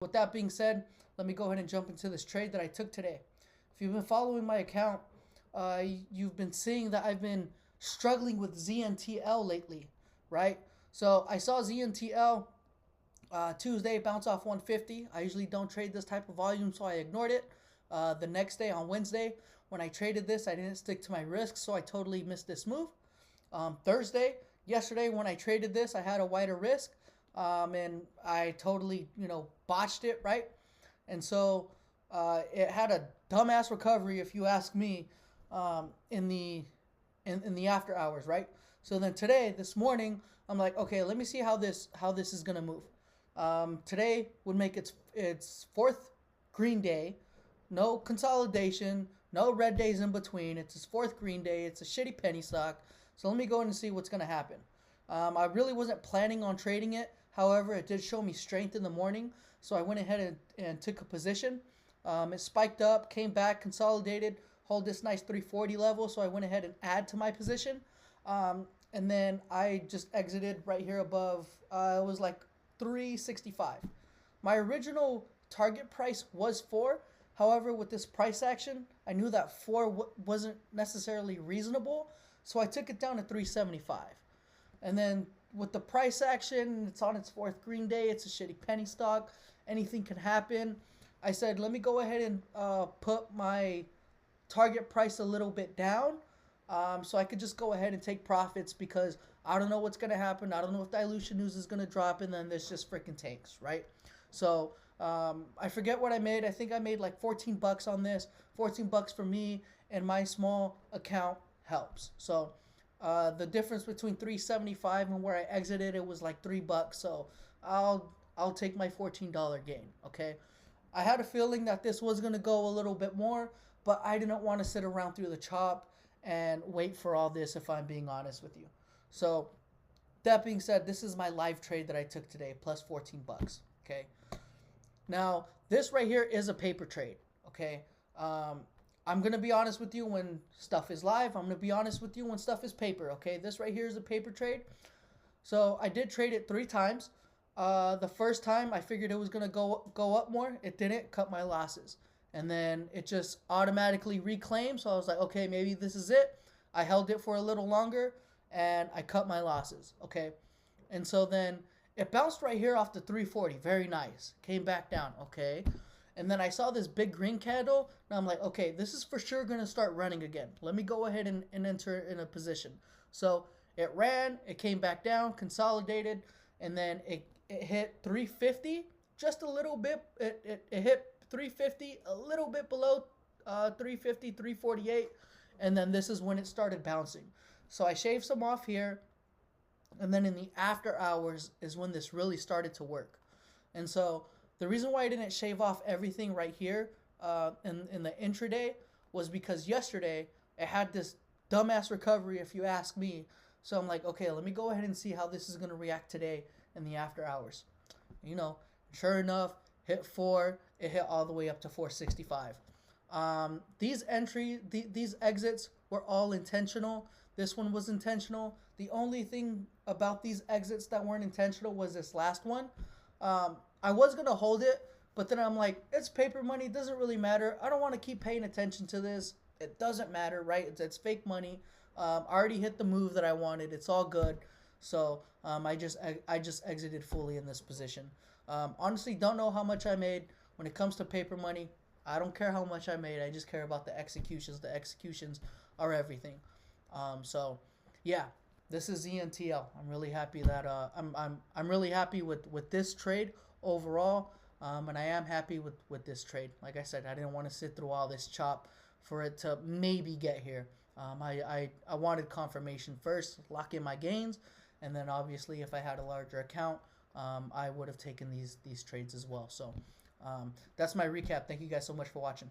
with that being said, let me go ahead and jump into this trade that I took today. If you've been following my account, you've been seeing that I've been struggling with ZNTL lately, right? So I saw ZNTL Tuesday bounce off 150. I usually don't trade this type of volume, so I ignored it. The next day on Wednesday, when I traded this, I didn't stick to my risks, so I totally missed this move. Thursday, yesterday, when I traded this, I had a wider risk, and I totally, botched it, right? And so it had a dumbass recovery, if you ask me, in the after hours, right? So then today, this morning, I'm like, okay, let me see how this is gonna move. Today would make its fourth green day, no consolidation, no red days in between. It's its fourth green day. It's a shitty penny stock. So let me go in and see what's gonna happen. I really wasn't planning on trading it. However, it did show me strength in the morning, so I went ahead and took a position. It spiked up, came back, consolidated, hold this nice 340 level, so I went ahead and add to my position. And then I just exited right here above. It was like 365. My original target price was 4. However, with this price action, I knew that 4 wasn't necessarily reasonable, so I took it down to 375. And then with the price action, it's on its fourth green day. It's a shitty penny stock. Anything can happen. I said, let me go ahead and put my target price a little bit down, so I could just go ahead and take profits, because I don't know what's going to happen. I don't know if dilution news is going to drop, and then this just freaking tanks, right? So I forget what I made. I think I made like 14 bucks on this. 14 bucks for me and my small account helps. So the difference between 375 and where I exited, it was like $3. So I'll take my $14 gain. Okay. I had a feeling that this was going to go a little bit more, but I didn't want to sit around through the chop and wait for all this, if I'm being honest with you. So that being said, this is my live trade that I took today, plus 14 bucks. Okay. Now, this right here is a paper trade. Okay. I'm going to be honest with you when stuff is live. I'm going to be honest with you when stuff is paper. Okay. This right here is a paper trade. So I did trade it 3 times. The first time I figured it was going to go up more. It didn't. Cut my losses. And then it just automatically reclaimed. So I was like, okay, maybe this is it. I held it for a little longer and I cut my losses. Okay. And so then it bounced right here off the 340. Very nice. Came back down. Okay. And then I saw this big green candle. And I'm like, okay, this is for sure going to start running again. Let me go ahead and enter in a position. So it ran. It came back down. Consolidated. And then it hit 350. Just a little bit. It hit 350. A little bit below 350, 348. And then this is when it started bouncing. So I shaved some off here. And then in the after hours is when this really started to work. And so the reason why I didn't shave off everything right here in the intraday was because yesterday it had this dumbass recovery, if you ask me. So I'm like, okay, let me go ahead and see how this is going to react today in the after hours. Sure enough, hit 4. It hit all the way up to 465. These exits were all intentional. This one was intentional. The only thing about these exits that weren't intentional was this last one. I was going to hold it, but then I'm like, it's paper money. It doesn't really matter. I don't want to keep paying attention to this. It doesn't matter, right? It's fake money. I already hit the move that I wanted. It's all good. So I just exited fully in this position. Honestly, don't know how much I made. When it comes to paper money, I don't care how much I made. I just care about the executions. The executions are everything. So yeah, this is ZNTL. I'm really happy that I'm really happy with this trade overall. And I am happy with this trade. Like I said, I didn't want to sit through all this chop for it to maybe get here. I wanted confirmation first, lock in my gains, and then obviously if I had a larger account, I would have taken these trades as well. So that's my recap. Thank you guys so much for watching.